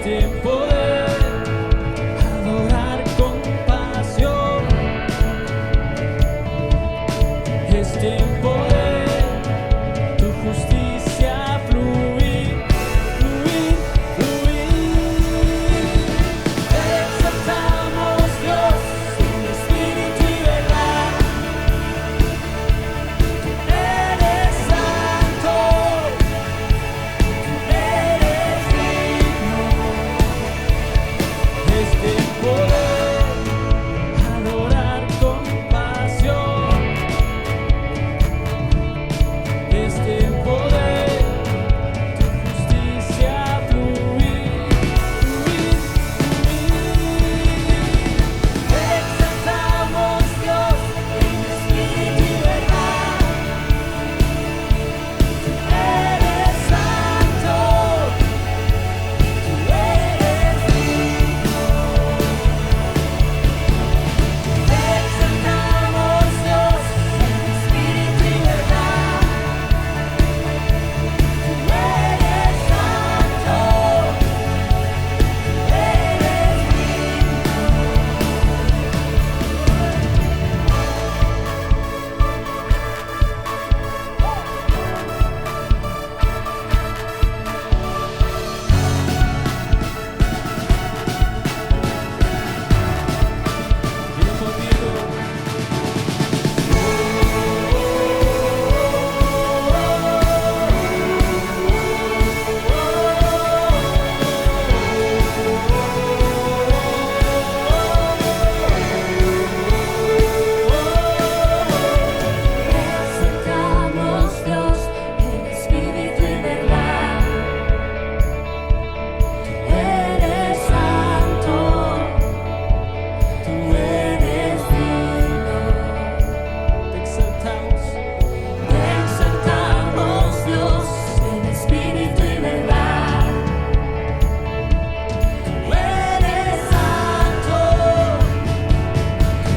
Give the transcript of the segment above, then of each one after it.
tiempo de adorar con pasión. Es tiempo de tu justicia fluir, fluir, fluir. Exaltamos Dios en espíritu y verdad. Tú eres santo, tú eres digno. Es tiempo de adorar con pasión. Es tiempo de tu justicia fluir, fluir, fluir. Exaltamos Dios en espíritu y verdad. Tú eres santo, tú eres digno. Exaltamos Dios en espíritu y verdad. Tú eres santo, tú eres digno contigo. Exaltamos Dios en espíritu y verdad. Eres santo, tú eres digno. Te exaltamos Dios en espíritu y verdad. Tú eres santo,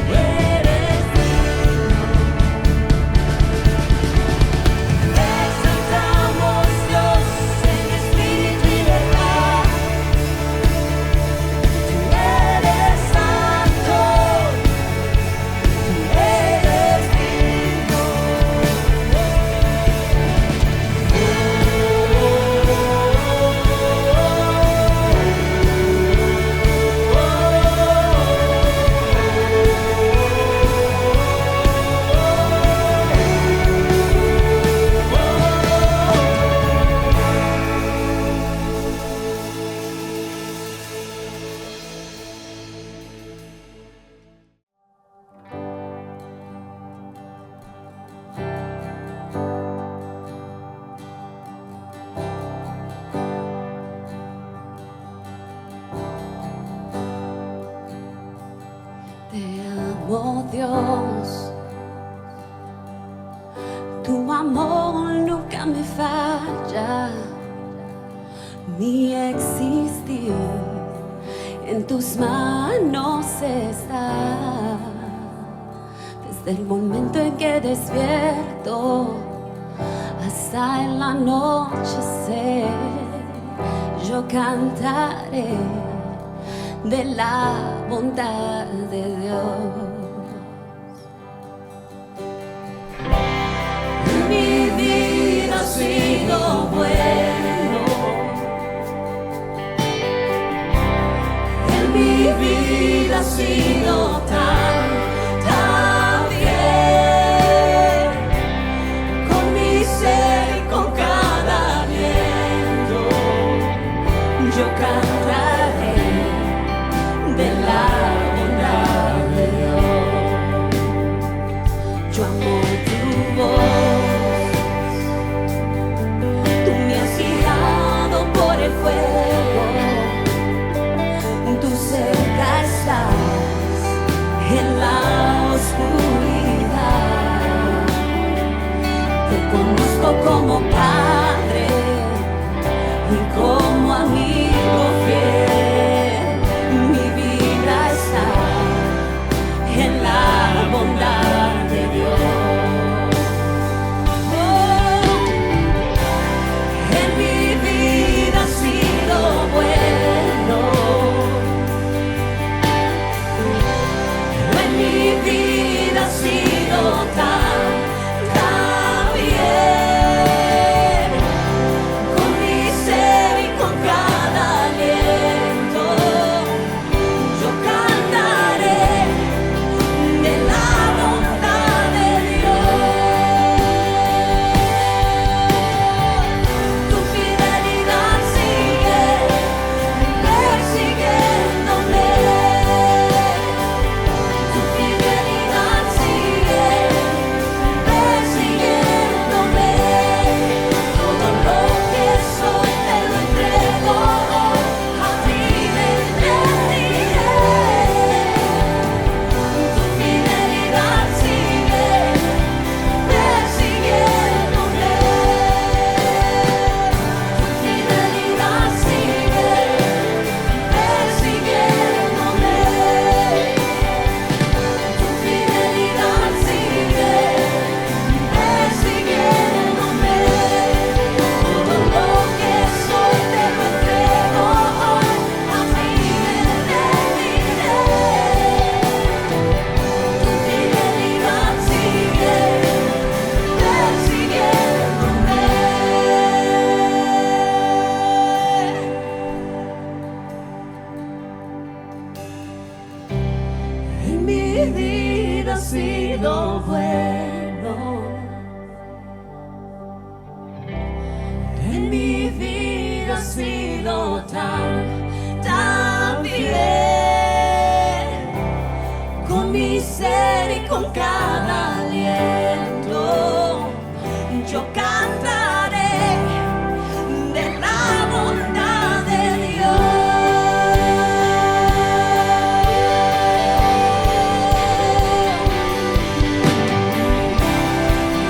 tú eres digno. Exaltamos Dios en espíritu y verdad. Tú eres santo, tú eres digno. Te amo, Dios, tu amor nunca me falla. Mi existir en tus manos está. Desde el momento en que despierto hasta el anochecer, yo cantaré de la bondad de Dios. Mi vida ha sido bueno, en mi vida ha sido tan bien, con mi ser y con cada aliento, yo cantaré de la bondad de Dios. vida has sido tan fiel. Con mi ser y con cada aliento, yo cantaré de la bondad de Dios.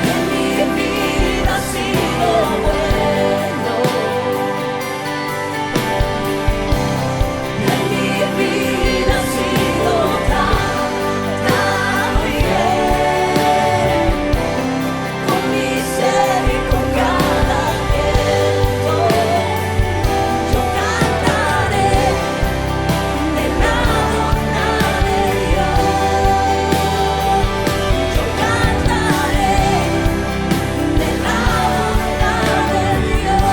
En mi vida ha sido bueno. En mi vida ha sido tan fiel. Con mi ser y con cada aliento, yo cantaré de la bondad de Dios. Yo cantaré de la bondad de Dios.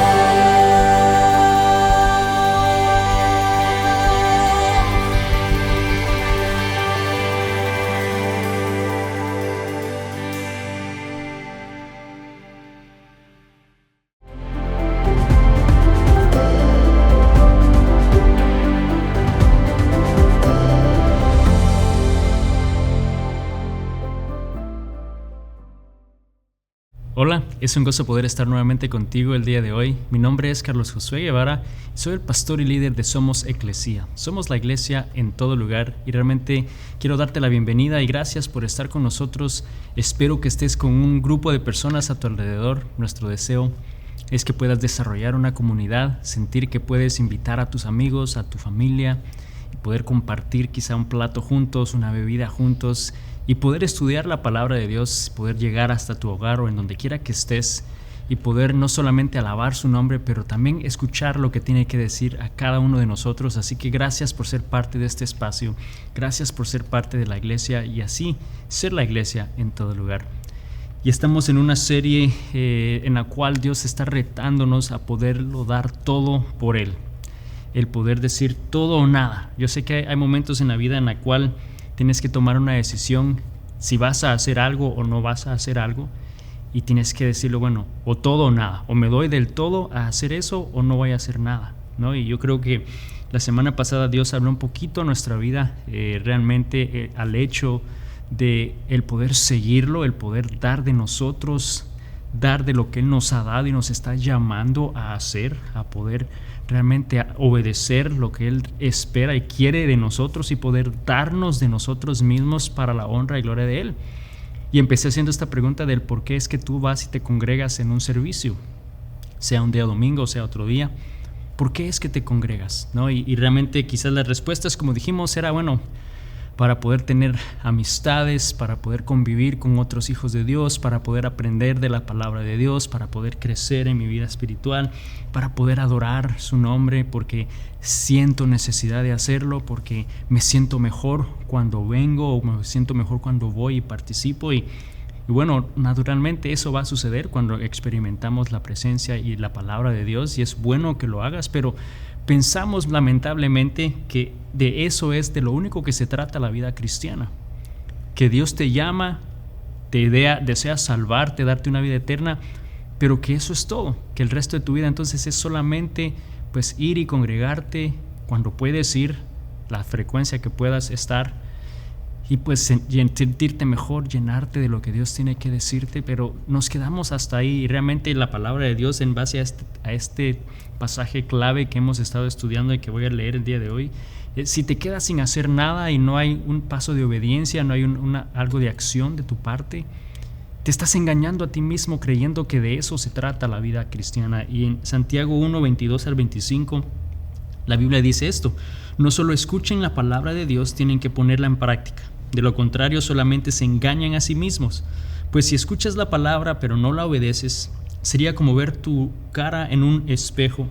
Hola, es un gozo poder estar nuevamente contigo el día de hoy. Mi nombre es Carlos Josué Guevara y soy el pastor y líder de Somos Eclesia. Somos la iglesia en todo lugar y realmente quiero darte la bienvenida y gracias por estar con nosotros. Espero que estés con un grupo de personas a tu alrededor. Nuestro deseo es que puedas desarrollar una comunidad, sentir que puedes invitar a tus amigos, a tu familia y poder compartir quizá un plato juntos, una bebida juntos y poder estudiar la palabra de Dios, poder llegar hasta tu hogar o en donde quiera que estés y poder no solamente alabar su nombre, pero también escuchar lo que tiene que decir a cada uno de nosotros. Así que gracias por ser parte de este espacio, gracias por ser parte de la iglesia y así ser la iglesia en todo lugar. Y estamos en una serie en la cual Dios está retándonos a poderlo dar todo por Él, el poder decir todo o nada. Yo sé que hay momentos en la vida en la cual tienes que tomar una decisión si vas a hacer algo o no vas a hacer algo y tienes que decirlo, bueno, o todo o nada, o me doy del todo a hacer eso o no voy a hacer nada, ¿no? Y yo creo que la semana pasada Dios habló un poquito a nuestra vida realmente al hecho de el poder seguirlo, el poder dar de nosotros, dar de lo que Él nos ha dado y nos está llamando a hacer, a poder realmente obedecer lo que Él espera y quiere de nosotros y poder darnos de nosotros mismos para la honra y gloria de Él. Y empecé haciendo esta pregunta del por qué es que tú vas y te congregas en un servicio, sea un día domingo, sea otro día. ¿Por qué es que te congregas? ¿No? Y realmente quizás las respuestas, como dijimos, era bueno, para poder tener amistades, para poder convivir con otros hijos de Dios, para poder aprender de la palabra de Dios, para poder crecer en mi vida espiritual, para poder adorar su nombre, porque siento necesidad de hacerlo, porque me siento mejor cuando vengo o me siento mejor cuando voy y participo. Y bueno, naturalmente eso va a suceder cuando experimentamos la presencia y la palabra de Dios y es bueno que lo hagas, pero pensamos lamentablemente que de eso es de lo único que se trata la vida cristiana, que Dios te llama, desea salvarte, darte una vida eterna, pero que eso es todo, que el resto de tu vida entonces es solamente pues ir y congregarte cuando puedes ir, la frecuencia que puedas estar y pues sentirte mejor, llenarte de lo que Dios tiene que decirte, pero nos quedamos hasta ahí y realmente la palabra de Dios en base a este pasaje clave que hemos estado estudiando y que voy a leer el día de hoy, si te quedas sin hacer nada y no hay un paso de obediencia, no hay algo de acción de tu parte, te estás engañando a ti mismo creyendo que de eso se trata la vida cristiana. Y en Santiago 1, 22 al 25 la Biblia dice esto: no solo escuchen la palabra de Dios, tienen que ponerla en práctica. De lo contrario, solamente se engañan a sí mismos. Pues si escuchas la palabra pero no la obedeces, sería como ver tu cara en un espejo.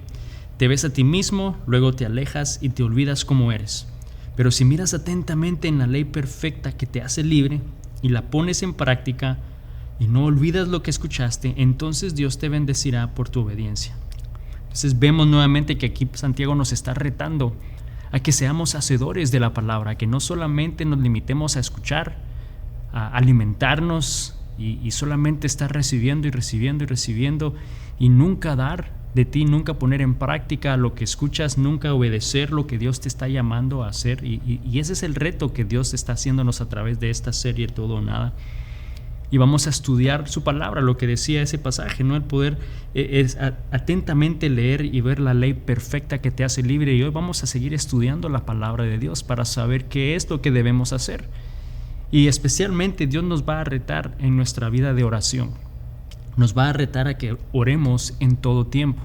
Te ves a ti mismo, luego te alejas y te olvidas cómo eres. Pero si miras atentamente en la ley perfecta que te hace libre y la pones en práctica y no olvidas lo que escuchaste, entonces Dios te bendecirá por tu obediencia. Entonces vemos nuevamente que aquí Santiago nos está retando a que seamos hacedores de la palabra, que no solamente nos limitemos a escuchar, a alimentarnos y solamente estar recibiendo y recibiendo y recibiendo y nunca dar de ti nunca poner en práctica lo que escuchas, nunca obedecer lo que Dios te está llamando a hacer. Y ese es el reto que Dios está haciéndonos a través de esta serie Todo o Nada. Y vamos a estudiar su palabra, lo que decía ese pasaje, ¿no? El poder es atentamente leer y ver la ley perfecta que te hace libre. Y hoy vamos a seguir estudiando la palabra de Dios para saber qué es lo que debemos hacer. Y especialmente Dios nos va a retar en nuestra vida de oración. Nos va a retar a que oremos en todo tiempo.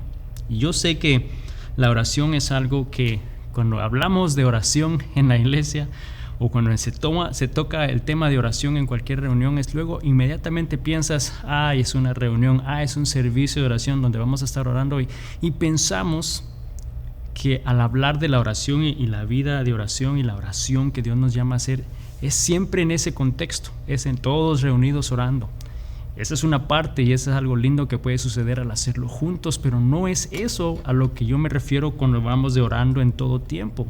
Y yo sé que la oración es algo que cuando hablamos de oración en la iglesia, o cuando se toca el tema de oración en cualquier reunión, es luego inmediatamente piensas, es una reunión, es un servicio de oración donde vamos a estar orando, y pensamos que al hablar de la oración y la vida de oración y la oración que Dios nos llama a hacer, es siempre en ese contexto, es en todos reunidos orando. Esa es una parte y eso es algo lindo que puede suceder al hacerlo juntos, pero no es eso a lo que yo me refiero cuando vamos de orando en todo tiempo.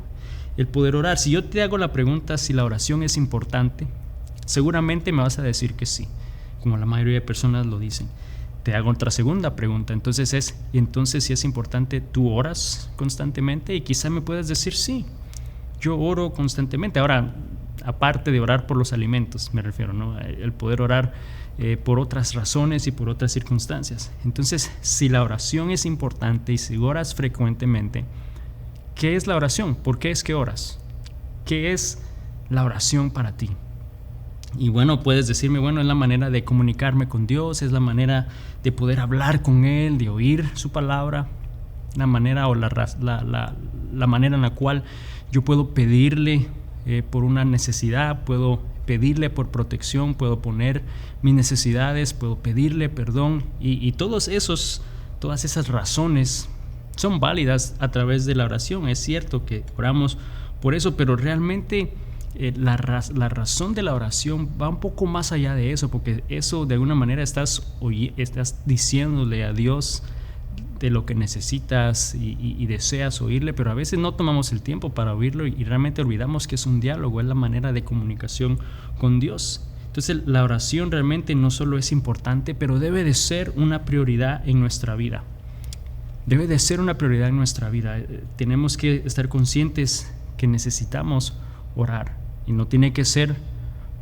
El poder orar. Si yo te hago la pregunta si la oración es importante, seguramente me vas a decir que sí, como la mayoría de personas lo dicen. Te hago otra segunda pregunta, entonces si es importante, ¿tú oras constantemente? Y quizá me puedas decir sí, yo oro constantemente. Ahora, aparte de orar por los alimentos, me refiero, ¿no? El poder orar por otras razones y por otras circunstancias. Entonces, si la oración es importante y si oras frecuentemente, ¿qué es la oración? ¿Por qué es que oras? ¿Qué es la oración para ti? Y bueno, puedes decirme, es la manera de comunicarme con Dios, es la manera de poder hablar con Él, de oír su palabra, la manera en la cual yo puedo pedirle por una necesidad, puedo pedirle por protección, puedo poner mis necesidades, puedo pedirle perdón, y todas esas razones son válidas a través de la oración. Es cierto que oramos por eso, pero realmente la razón de la oración va un poco más allá de eso, porque eso de alguna manera estás diciéndole a Dios de lo que necesitas y deseas oírle, pero a veces no tomamos el tiempo para oírlo y realmente olvidamos que es un diálogo, es la manera de comunicación con Dios. Entonces la oración realmente no solo es importante, pero debe de ser una prioridad en nuestra vida. Debe de ser una prioridad en nuestra vida. Tenemos que estar conscientes que necesitamos orar. Y no tiene que ser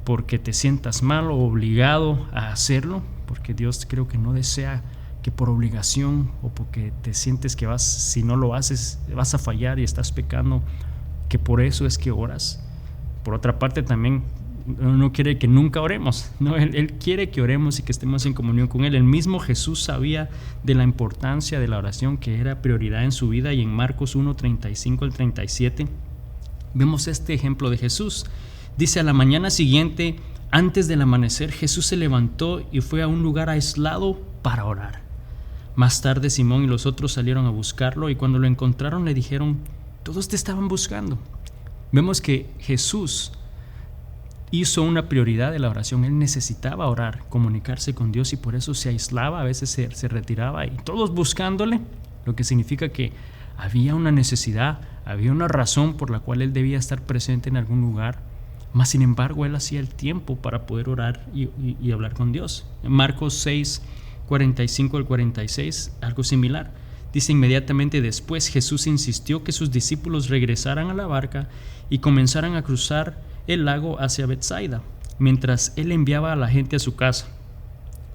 porque te sientas mal o obligado a hacerlo, porque Dios creo que no desea que por obligación o porque te sientes que si no lo haces, vas a fallar y estás pecando, que por eso es que oras. Por otra parte, también no quiere que nunca oremos, ¿no? Él quiere que oremos y que estemos en comunión con Él. El mismo Jesús sabía de la importancia de la oración, que era prioridad en su vida, y en Marcos 1:35 al 37 vemos este ejemplo de Jesús. Dice: a la mañana siguiente, antes del amanecer, Jesús se levantó y fue a un lugar aislado para orar. Más tarde Simón y los otros salieron a buscarlo, y cuando lo encontraron le dijeron: todos te estaban buscando. Vemos que Jesús hizo una prioridad de la oración. Él necesitaba orar, comunicarse con Dios, y por eso se aislaba, a veces se retiraba, y todos buscándole, lo que significa que había una necesidad, había una razón por la cual él debía estar presente en algún lugar. Mas sin embargo, él hacía el tiempo para poder orar y hablar con Dios. En Marcos 6:45 al 46, algo similar. Dice: inmediatamente después Jesús insistió que sus discípulos regresaran a la barca y comenzaran a cruzar el lago hacia Betsaida, mientras él enviaba a la gente a su casa.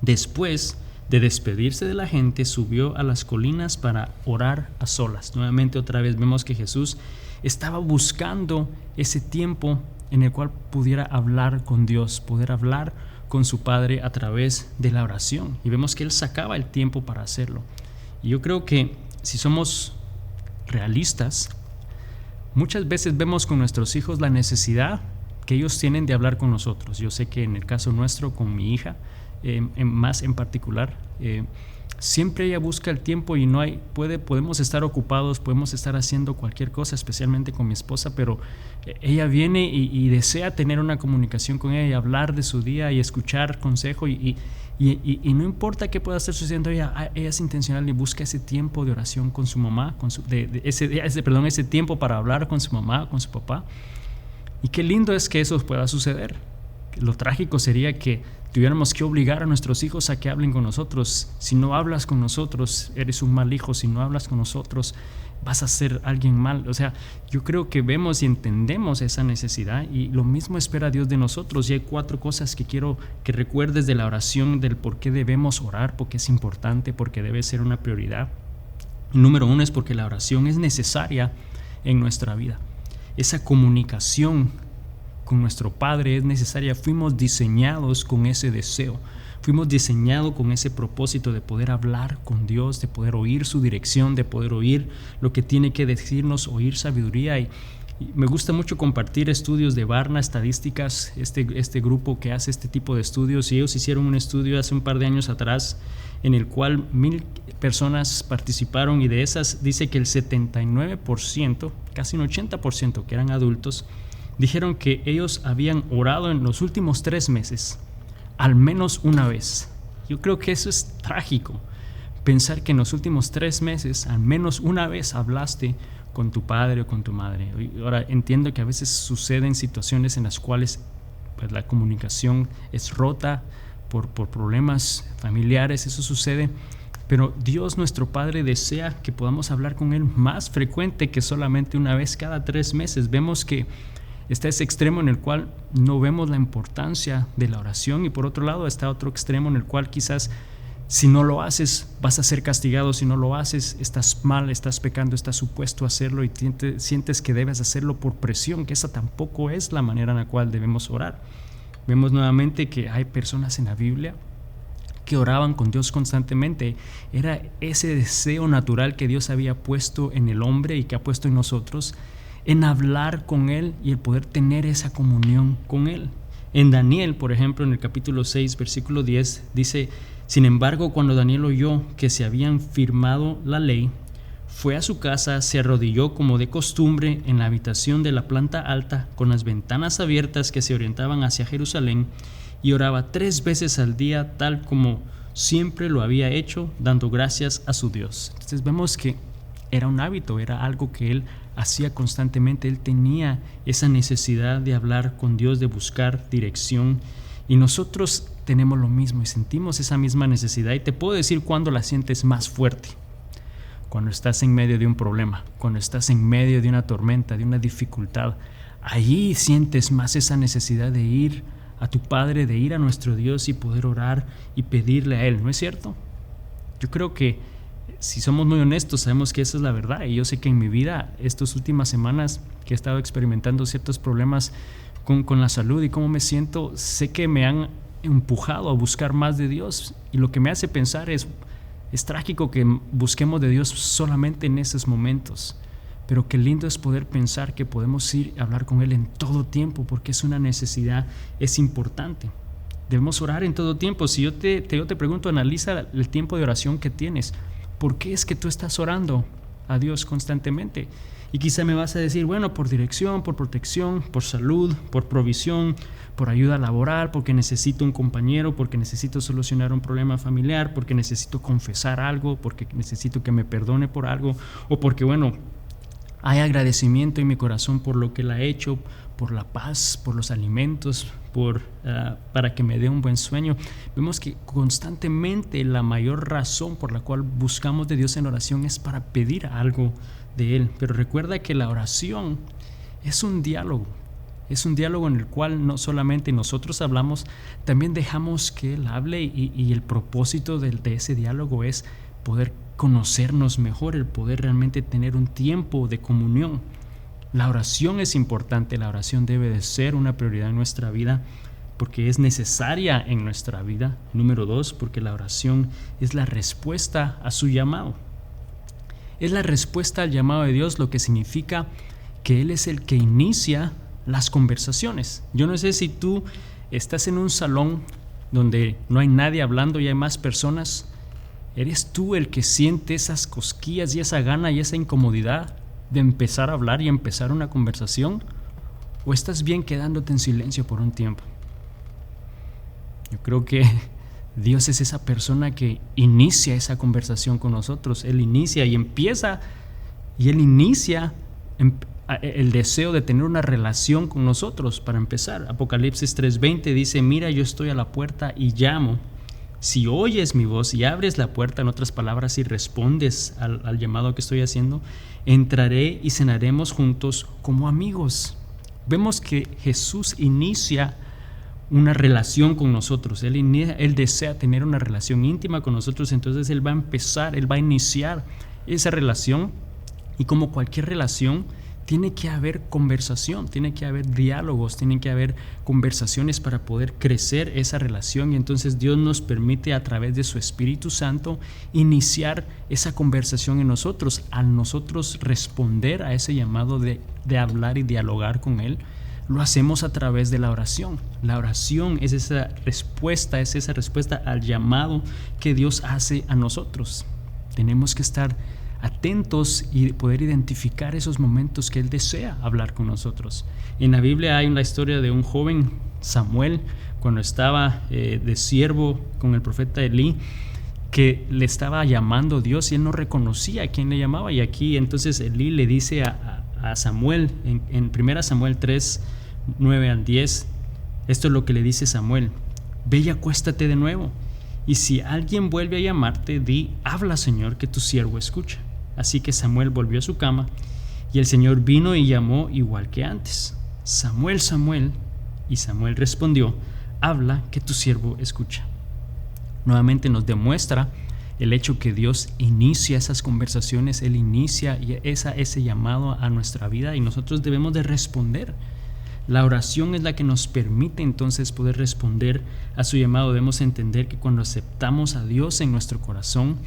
Después de despedirse de la gente, subió a las colinas para orar a solas. Nuevamente, otra vez vemos que Jesús estaba buscando ese tiempo en el cual pudiera hablar con Dios, poder hablar con su Padre a través de la oración. Y vemos que él sacaba el tiempo para hacerlo. Y yo creo que si somos realistas, muchas veces vemos con nuestros hijos la necesidad que ellos tienen de hablar con nosotros. Yo sé que en el caso nuestro, con mi hija, más en particular, siempre ella busca el tiempo y podemos estar ocupados, podemos estar haciendo cualquier cosa, especialmente con mi esposa, pero ella viene y desea tener una comunicación con ella y hablar de su día y escuchar consejo, y no importa qué pueda estar sucediendo, ella es intencional y busca ese tiempo de oración con su mamá, ese tiempo para hablar con su mamá, con su papá. Y qué lindo es que eso pueda suceder. Lo trágico sería que tuviéramos que obligar a nuestros hijos a que hablen con nosotros. Si no hablas con nosotros, eres un mal hijo. Si no hablas con nosotros, vas a ser alguien mal. O sea, yo creo que vemos y entendemos esa necesidad, y lo mismo espera Dios de nosotros. Y hay 4 cosas que quiero que recuerdes de la oración, del por qué debemos orar, porque es importante, porque debe ser una prioridad. Número 1 es porque la oración es necesaria en nuestra vida. Esa comunicación con nuestro Padre es necesaria. Fuimos diseñados con ese deseo. Fuimos diseñados con ese propósito de poder hablar con Dios, de poder oír su dirección, de poder oír lo que tiene que decirnos, oír sabiduría. Y me gusta mucho compartir estudios de Barna, estadísticas, este grupo que hace este tipo de estudios, y ellos hicieron un estudio hace un par de años atrás en el cual 1,000 personas participaron, y de esas dice que el 79%, casi un 80%, que eran adultos, dijeron que ellos habían orado en los últimos 3 meses, al menos una vez. Yo creo que eso es trágico, pensar que en los últimos 3 meses, al menos una vez hablaste con tu padre o con tu madre. Ahora, entiendo que a veces suceden situaciones en las cuales pues, la comunicación es rota por problemas familiares, eso sucede, pero Dios, nuestro Padre, desea que podamos hablar con Él más frecuente que solamente una vez cada 3 meses. Vemos que está ese extremo en el cual no vemos la importancia de la oración, y por otro lado está otro extremo en el cual quizás si no lo haces vas a ser castigado, si no lo haces estás mal, estás pecando, estás supuesto a hacerlo, y sientes que debes hacerlo por presión, que esa tampoco es la manera en la cual debemos orar. Vemos nuevamente que hay personas en la Biblia que oraban con Dios constantemente. Era ese deseo natural que Dios había puesto en el hombre y que ha puesto en nosotros, en hablar con Él y el poder tener esa comunión con Él. En Daniel, por ejemplo, en el capítulo 6, versículo 10, dice: sin embargo, cuando Daniel oyó que se habían firmado la ley, fue a su casa, se arrodilló como de costumbre en la habitación de la planta alta, con las ventanas abiertas que se orientaban hacia Jerusalén, y oraba 3 veces al día, tal como siempre lo había hecho, dando gracias a su Dios. Entonces vemos que era un hábito, era algo que él hacía constantemente. Él tenía esa necesidad de hablar con Dios, de buscar dirección, y nosotros tenemos lo mismo y sentimos esa misma necesidad. Y te puedo decir cuándo la sientes más fuerte: cuando estás en medio de un problema, cuando estás en medio de una tormenta, de una dificultad. Allí sientes más esa necesidad de ir a tu Padre, de ir a nuestro Dios y poder orar y pedirle a Él, ¿no es cierto? Yo creo que si somos muy honestos, sabemos que esa es la verdad. Y yo sé que en mi vida, estas últimas semanas que he estado experimentando ciertos problemas con la salud y cómo me siento, sé que me han empujado a buscar más de Dios. Y lo que me hace pensar es trágico que busquemos de Dios solamente en esos momentos. Pero qué lindo es poder pensar que podemos ir a hablar con Él en todo tiempo, porque es una necesidad, es importante. Debemos orar en todo tiempo. Si yo te pregunto, analiza el tiempo de oración que tienes. ¿Por qué es que tú estás orando a Dios constantemente? Y quizá me vas a decir, bueno, por dirección, por protección, por salud, por provisión, por ayuda laboral, porque necesito un compañero, porque necesito solucionar un problema familiar, porque necesito confesar algo, porque necesito que me perdone por algo, o porque, bueno, hay agradecimiento en mi corazón por lo que Él ha hecho, por la paz, por los alimentos, para que me dé un buen sueño. Vemos que constantemente la mayor razón por la cual buscamos de Dios en oración es para pedir algo de Él. Pero recuerda que la oración es un diálogo en el cual no solamente nosotros hablamos, también dejamos que Él hable, y el propósito de ese diálogo es poder conocernos mejor, el poder realmente tener un tiempo de comunión. La oración es importante, la oración debe de ser una prioridad en nuestra vida, porque es necesaria en nuestra vida. Número 2, porque la oración es la respuesta a su llamado. Es la respuesta al llamado de Dios, lo que significa que Él es el que inicia las conversaciones. Yo no sé si tú estás en un salón donde no hay nadie hablando y hay más personas. ¿Eres tú el que siente esas cosquillas y esa gana y esa incomodidad de empezar a hablar y empezar una conversación? ¿O estás bien quedándote en silencio por un tiempo? Yo creo que Dios es esa persona que inicia esa conversación con nosotros. Él inicia y empieza, y Él inicia el deseo de tener una relación con nosotros. Para empezar, Apocalipsis 3:20 dice: mira, yo estoy a la puerta y llamo. Si oyes mi voz y abres la puerta, en otras palabras, si respondes al llamado que estoy haciendo, entraré y cenaremos juntos como amigos. Vemos que Jesús inicia una relación con nosotros. Él desea tener una relación íntima con nosotros. Entonces Él va a iniciar esa relación. Y como cualquier relación, tiene que haber conversación, tiene que haber diálogos, tienen que haber conversaciones para poder crecer esa relación. Y entonces Dios nos permite, a través de su Espíritu Santo, iniciar esa conversación en nosotros. Al nosotros responder a ese llamado de hablar y dialogar con Él, lo hacemos a través de la oración. La oración es esa respuesta al llamado que Dios hace a nosotros. Tenemos que estar atentos y poder identificar esos momentos que Él desea hablar con nosotros. En la Biblia hay una historia de un joven, Samuel, cuando estaba de siervo con el profeta Elí, que le estaba llamando Dios y él no reconocía a quién le llamaba. Y aquí entonces Elí le dice a Samuel, en 1 Samuel 3:9-10, esto es lo que le dice Samuel: ve y acuéstate de nuevo, y si alguien vuelve a llamarte, di: habla, Señor, que tu siervo escucha. Así que Samuel volvió a su cama, y el Señor vino y llamó igual que antes: Samuel, Samuel. Y Samuel respondió: habla, que tu siervo escucha. Nuevamente nos demuestra el hecho que Dios inicia esas conversaciones. Él inicia ese llamado a nuestra vida, y nosotros debemos de responder. La oración es la que nos permite entonces poder responder a su llamado. Debemos entender que cuando aceptamos a Dios en nuestro corazón,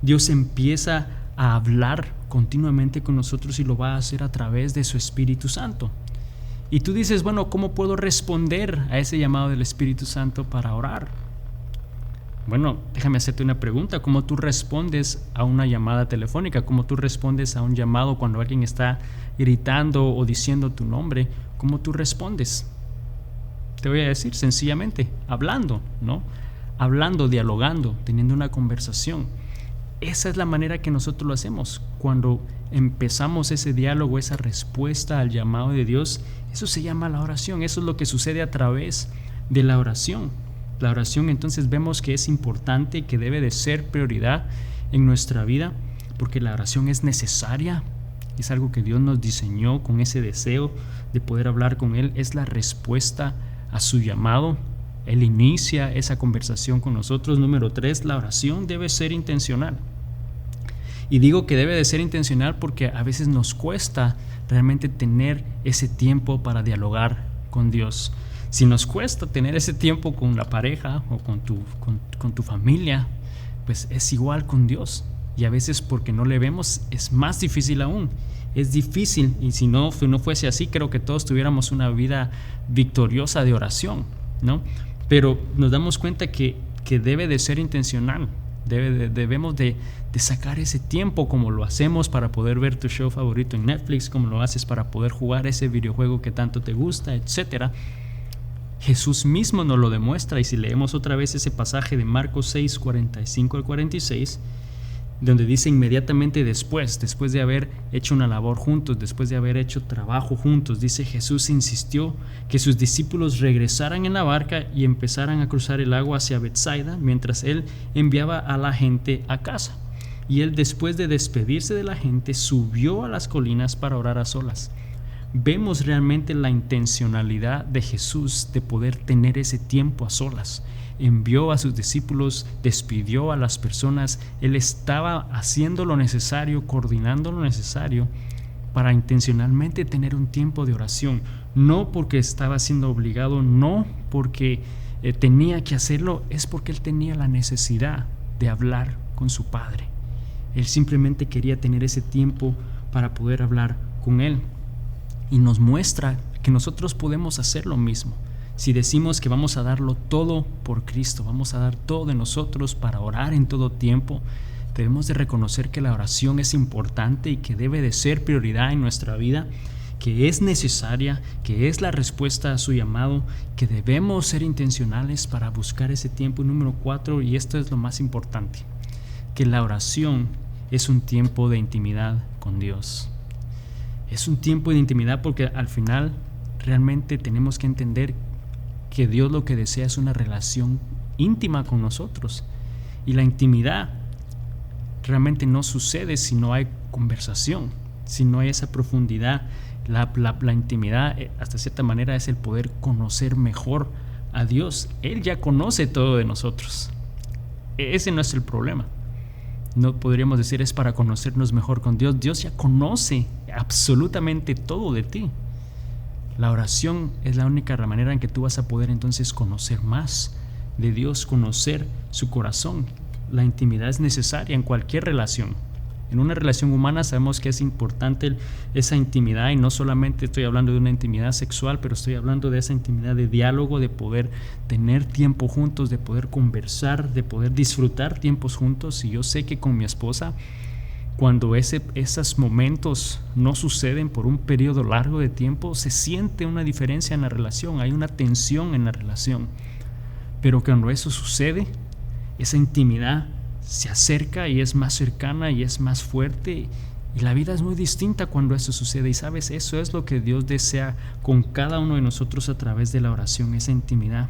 Dios empieza a hablar continuamente con nosotros, y lo va a hacer a través de su Espíritu Santo. Y tú dices: bueno, ¿cómo puedo responder a ese llamado del Espíritu Santo para orar? Bueno, déjame hacerte una pregunta. ¿Cómo tú respondes a una llamada telefónica? ¿Cómo tú respondes a un llamado cuando alguien está gritando o diciendo tu nombre? ¿Cómo tú respondes? Te voy a decir: sencillamente, hablando, ¿no? Hablando, dialogando, teniendo una conversación. Esa es la manera que nosotros lo hacemos. Cuando empezamos ese diálogo, esa respuesta al llamado de Dios, eso se llama la oración. Eso es lo que sucede a través de la oración. La oración, entonces, vemos que es importante y que debe de ser prioridad en nuestra vida, porque la oración es necesaria. Es algo que Dios nos diseñó con ese deseo de poder hablar con Él. Es la respuesta a su llamado. Él inicia esa conversación con nosotros. Número 3, la oración debe ser intencional. Y digo que debe de ser intencional porque a veces nos cuesta realmente tener ese tiempo para dialogar con Dios. Si nos cuesta tener ese tiempo con la pareja o con tu familia, pues es igual con Dios. Y a veces, porque no le vemos, es más difícil aún. Es difícil, y si no fuese así, creo que todos tuviéramos una vida victoriosa de oración, ¿no? Pero nos damos cuenta que debe de ser intencional. Debemos de sacar ese tiempo, como lo hacemos para poder ver tu show favorito en Netflix, como lo haces para poder jugar ese videojuego que tanto te gusta, etc. Jesús mismo nos lo demuestra. Y si leemos otra vez ese pasaje de Marcos 6:45-46, donde dice: inmediatamente después de haber hecho una labor juntos, después de haber hecho trabajo juntos, dice: Jesús insistió que sus discípulos regresaran en la barca y empezaran a cruzar el agua hacia Betsaida, mientras Él enviaba a la gente a casa. Y Él, después de despedirse de la gente, subió a las colinas para orar a solas. Vemos realmente la intencionalidad de Jesús de poder tener ese tiempo a solas. Envió a sus discípulos, despidió a las personas. Él estaba haciendo lo necesario, coordinando lo necesario para intencionalmente tener un tiempo de oración. No porque estaba siendo obligado, no porque tenía que hacerlo, es porque Él tenía la necesidad de hablar con su Padre. Él simplemente quería tener ese tiempo para poder hablar con Él. Y nos muestra que nosotros podemos hacer lo mismo. Si decimos que vamos a darlo todo por Cristo, vamos a dar todo de nosotros para orar en todo tiempo, debemos de reconocer que la oración es importante y que debe de ser prioridad en nuestra vida, que es necesaria, que es la respuesta a su llamado, que debemos ser intencionales para buscar ese tiempo. Y número 4, y esto es lo más importante, que la oración es un tiempo de intimidad con Dios. Es un tiempo de intimidad porque al final realmente tenemos que entender que Dios lo que desea es una relación íntima con nosotros. Y la intimidad realmente no sucede si no hay conversación, si no hay esa profundidad. La intimidad, hasta cierta manera, es el poder conocer mejor a Dios. Él ya conoce todo de nosotros. Ese no es el problema. No podríamos decir es para conocernos mejor con Dios. Dios ya conoce absolutamente todo de ti. La oración es la única manera en que tú vas a poder entonces conocer más de Dios, conocer su corazón. La intimidad es necesaria en cualquier relación. En una relación humana sabemos que es importante esa intimidad, y no solamente estoy hablando de una intimidad sexual, pero estoy hablando de esa intimidad de diálogo, de poder tener tiempo juntos, de poder conversar, de poder disfrutar tiempos juntos. Y yo sé que con mi esposa, cuando esos momentos no suceden por un periodo largo de tiempo, se siente una diferencia en la relación, hay una tensión en la relación. Pero cuando eso sucede, esa intimidad se acerca y es más cercana y es más fuerte, y la vida es muy distinta cuando eso sucede. Y sabes, eso es lo que Dios desea con cada uno de nosotros a través de la oración, esa intimidad.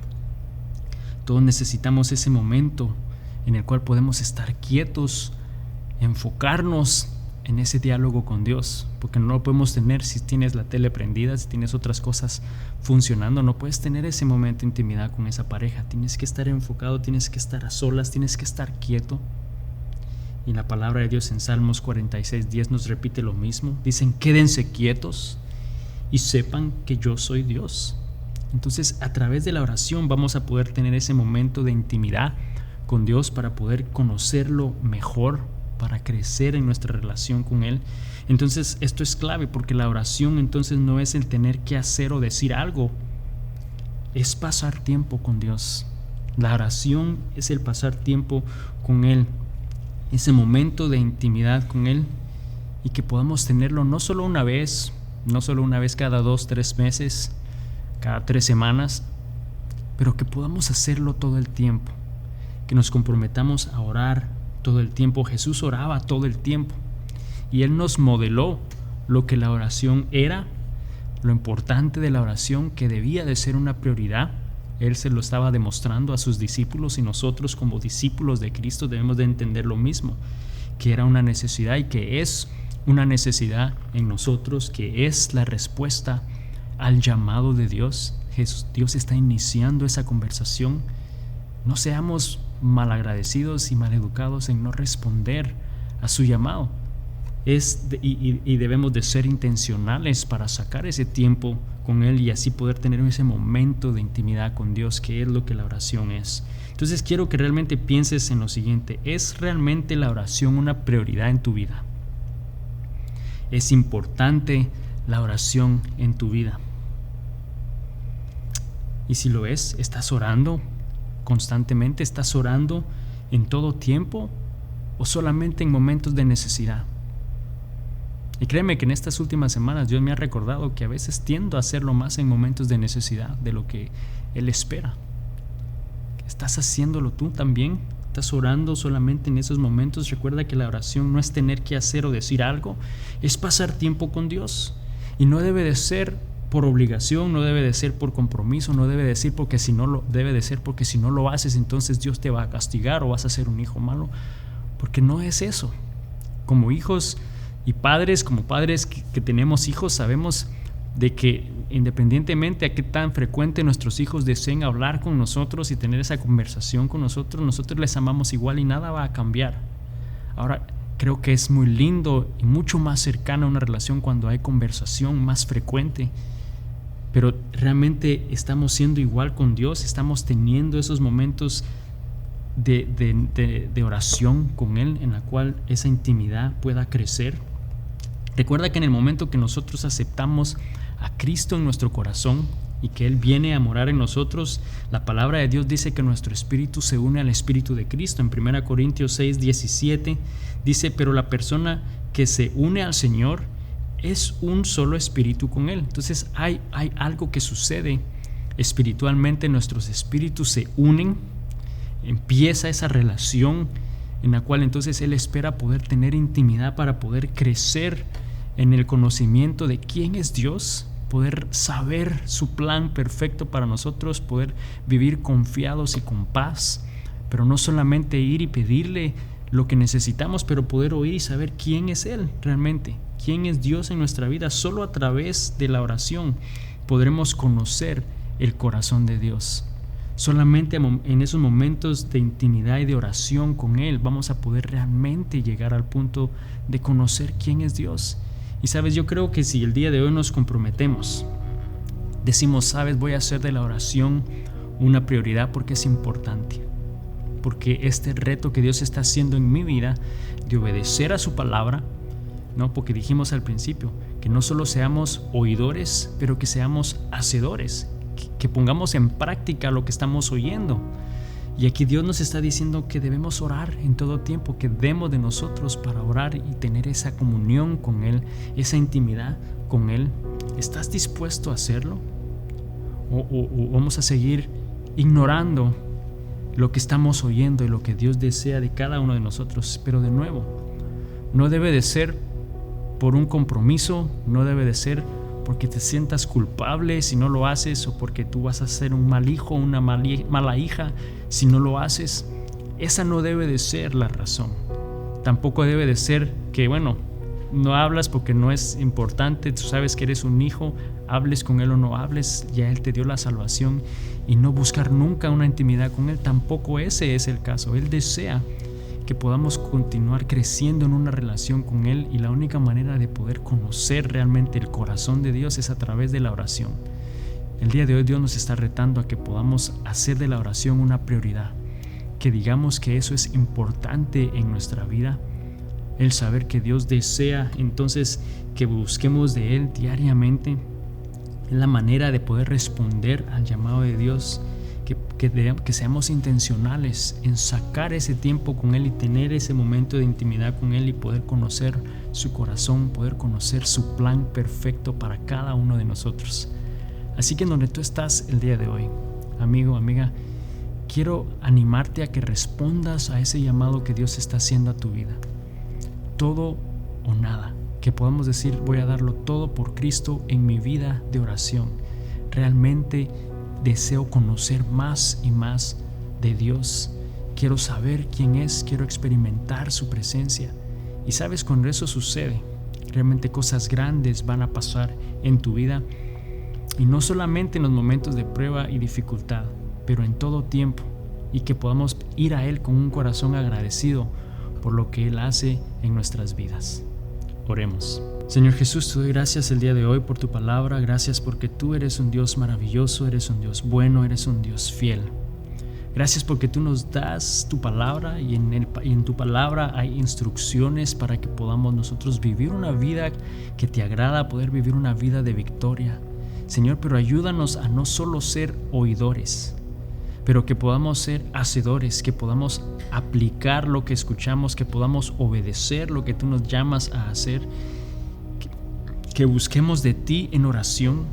Todos necesitamos ese momento en el cual podemos estar quietos, enfocarnos en ese diálogo con Dios, porque no lo podemos tener si tienes la tele prendida, si tienes otras cosas funcionando. No puedes tener ese momento de intimidad con esa pareja. Tienes que estar enfocado, tienes que estar a solas, tienes que estar quieto. Y la palabra de Dios en Salmos 46:10 nos repite lo mismo. Dicen: quédense quietos y sepan que yo soy Dios. Entonces, a través de la oración vamos a poder tener ese momento de intimidad con Dios para poder conocerlo mejor, para crecer en nuestra relación con Él. Entonces esto es clave, porque la oración entonces no es el tener que hacer o decir algo, es pasar tiempo con Dios. La oración es el pasar tiempo con Él, ese momento de intimidad con Él, y que podamos tenerlo no solo una vez cada 2-3 meses, cada 3 semanas, pero que podamos hacerlo todo el tiempo, que nos comprometamos a orar todo el tiempo. Jesús oraba todo el tiempo y Él nos modeló lo que la oración era, lo importante de la oración, que debía de ser una prioridad. Él se lo estaba demostrando a sus discípulos, y nosotros como discípulos de Cristo debemos de entender lo mismo, que era una necesidad y que es una necesidad en nosotros, que es la respuesta al llamado de Dios. Dios está iniciando esa conversación. No seamos malagradecidos y maleducados en no responder a su llamado. Y debemos de ser intencionales para sacar ese tiempo con Él y así poder tener ese momento de intimidad con Dios, que es lo que la oración es. Entonces quiero que realmente pienses en lo siguiente: ¿es realmente la oración una prioridad en tu vida? ¿Es importante la oración en tu vida? Y si lo es, ¿estás orando constantemente? ¿Estás orando en todo tiempo o solamente en momentos de necesidad? Y créeme que en estas últimas semanas Dios me ha recordado que a veces tiendo a hacerlo más en momentos de necesidad de lo que Él espera. ¿Estás haciéndolo tú también? ¿Estás orando solamente en esos momentos? Recuerda que la oración no es tener que hacer o decir algo, es pasar tiempo con Dios. Y no debe de ser por obligación, no debe de ser por compromiso, no debe de ser porque si no lo haces entonces Dios te va a castigar o vas a ser un hijo malo, porque no es eso. Como hijos y padres, que tenemos hijos, sabemos de que independientemente a qué tan frecuente nuestros hijos deseen hablar con nosotros y tener esa conversación con nosotros les amamos igual y nada va a cambiar. Ahora, creo que es muy lindo y mucho más cercana una relación cuando hay conversación más frecuente, pero realmente estamos siendo igual con Dios, estamos teniendo esos momentos de oración con Él en la cual esa intimidad pueda crecer. Recuerda que en el momento que nosotros aceptamos a Cristo en nuestro corazón y que Él viene a morar en nosotros, la palabra de Dios dice que nuestro espíritu se une al espíritu de Cristo. En 1 Corintios 6:17 dice: pero la persona que se une al Señor es un solo espíritu con Él. Entonces hay algo que sucede espiritualmente, nuestros espíritus se unen, empieza esa relación en la cual entonces Él espera poder tener intimidad para poder crecer en el conocimiento de quién es Dios, poder saber su plan perfecto para nosotros, poder vivir confiados y con paz, pero no solamente ir y pedirle lo que necesitamos, pero poder oír y saber quién es Él realmente, quién es Dios en nuestra vida. Solo a través de la oración podremos conocer el corazón de Dios. Solamente en esos momentos de intimidad y de oración con Él vamos a poder realmente llegar al punto de conocer quién es Dios. Y sabes, yo creo que si el día de hoy nos comprometemos, decimos, sabes, voy a hacer de la oración una prioridad porque es importante, porque este reto que Dios está haciendo en mi vida de obedecer a su palabra, ¿no? Porque dijimos al principio que no solo seamos oidores, pero que seamos hacedores, que pongamos en práctica lo que estamos oyendo. Y aquí Dios nos está diciendo que debemos orar en todo tiempo, que demos de nosotros para orar y tener esa comunión con Él, esa intimidad con Él. ¿Estás dispuesto a hacerlo? ¿O vamos a seguir ignorando lo que estamos oyendo y lo que Dios desea de cada uno de nosotros? Pero de nuevo, no debe de ser por un compromiso, no debe de ser porque te sientas culpable si no lo haces, o porque tú vas a ser un mal hijo, una mala hija si no lo haces. Esa no debe de ser la razón. Tampoco debe de ser que, bueno, no hablas porque no es importante, tú sabes que eres un hijo, hables con Él o no hables, ya Él te dio la salvación, y no buscar nunca una intimidad con Él. Tampoco ese es el caso. Él desea que podamos continuar creciendo en una relación con Él, y la única manera de poder conocer realmente el corazón de Dios es a través de la oración. El día de hoy Dios nos está retando a que podamos hacer de la oración una prioridad, que digamos que eso es importante en nuestra vida, el saber que Dios desea entonces que busquemos de Él diariamente. Es la manera de poder responder al llamado de Dios, que seamos intencionales en sacar ese tiempo con Él y tener ese momento de intimidad con Él y poder conocer su corazón, poder conocer su plan perfecto para cada uno de nosotros. Así que en donde tú estás el día de hoy, amigo, amiga, quiero animarte a que respondas a ese llamado que Dios está haciendo a tu vida. Todo o nada, que podamos decir, voy a darlo todo por Cristo en mi vida de oración. Realmente deseo conocer más y más de Dios. Quiero saber quién es, quiero experimentar su presencia. Y sabes, cuando eso sucede, realmente cosas grandes van a pasar en tu vida. Y no solamente en los momentos de prueba y dificultad, pero en todo tiempo. Y que podamos ir a Él con un corazón agradecido por lo que Él hace en nuestras vidas. Oremos. Señor Jesús, te doy gracias el día de hoy por tu palabra. Gracias porque tú eres un Dios maravilloso, eres un Dios bueno, eres un Dios fiel. Gracias porque tú nos das tu palabra, y en tu palabra hay instrucciones para que podamos nosotros vivir una vida que te agrada, poder vivir una vida de victoria. Señor, pero ayúdanos a no solo ser oidores, pero que podamos ser hacedores, que podamos aplicar lo que escuchamos, que podamos obedecer lo que tú nos llamas a hacer, que busquemos de ti en oración.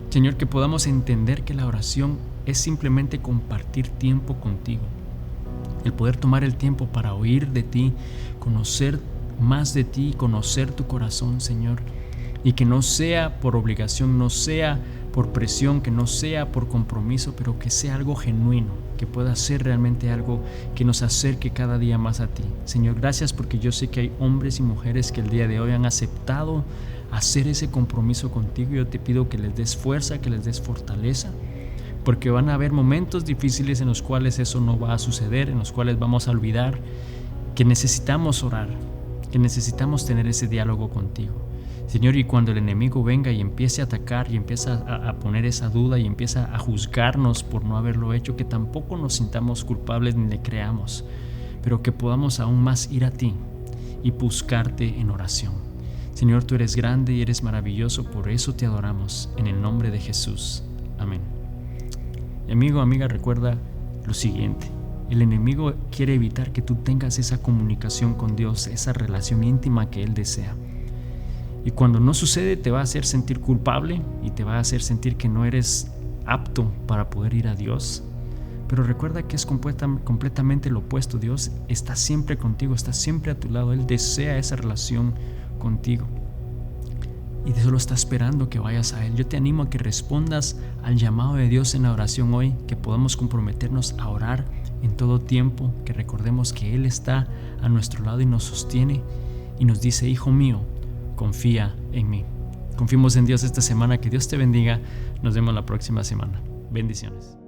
Señor, que podamos entender que la oración es simplemente compartir tiempo contigo, el poder tomar el tiempo para oír de ti, conocer más de ti, conocer tu corazón, Señor, y que no sea por obligación, no sea por presión, que no sea por compromiso, pero que sea algo genuino, que pueda ser realmente algo que nos acerque cada día más a ti. Señor, gracias porque yo sé que hay hombres y mujeres que el día de hoy han aceptado hacer ese compromiso contigo. Yo te pido que les des fuerza, que les des fortaleza, porque van a haber momentos difíciles en los cuales eso no va a suceder, en los cuales vamos a olvidar que necesitamos orar, que necesitamos tener ese diálogo contigo. Señor, y cuando el enemigo venga y empiece a atacar y empieza a poner esa duda y empieza a juzgarnos por no haberlo hecho, que tampoco nos sintamos culpables ni le creamos, pero que podamos aún más ir a ti y buscarte en oración. Señor, tú eres grande y eres maravilloso, por eso te adoramos, en el nombre de Jesús. Amén. Y amigo, amiga, recuerda lo siguiente: el enemigo quiere evitar que tú tengas esa comunicación con Dios, esa relación íntima que Él desea. Y cuando no sucede, te va a hacer sentir culpable y te va a hacer sentir que no eres apto para poder ir a Dios. Pero recuerda que es completamente lo opuesto. Dios está siempre contigo, está siempre a tu lado. Él desea esa relación contigo. y solo está esperando que vayas a Él. Yo te animo a que respondas al llamado de Dios en la oración hoy, que podamos comprometernos a orar en todo tiempo, que recordemos que Él está a nuestro lado y nos sostiene y nos dice: hijo mío, confía en mí. Confiemos en Dios esta semana. Que Dios te bendiga. Nos vemos la próxima semana. Bendiciones.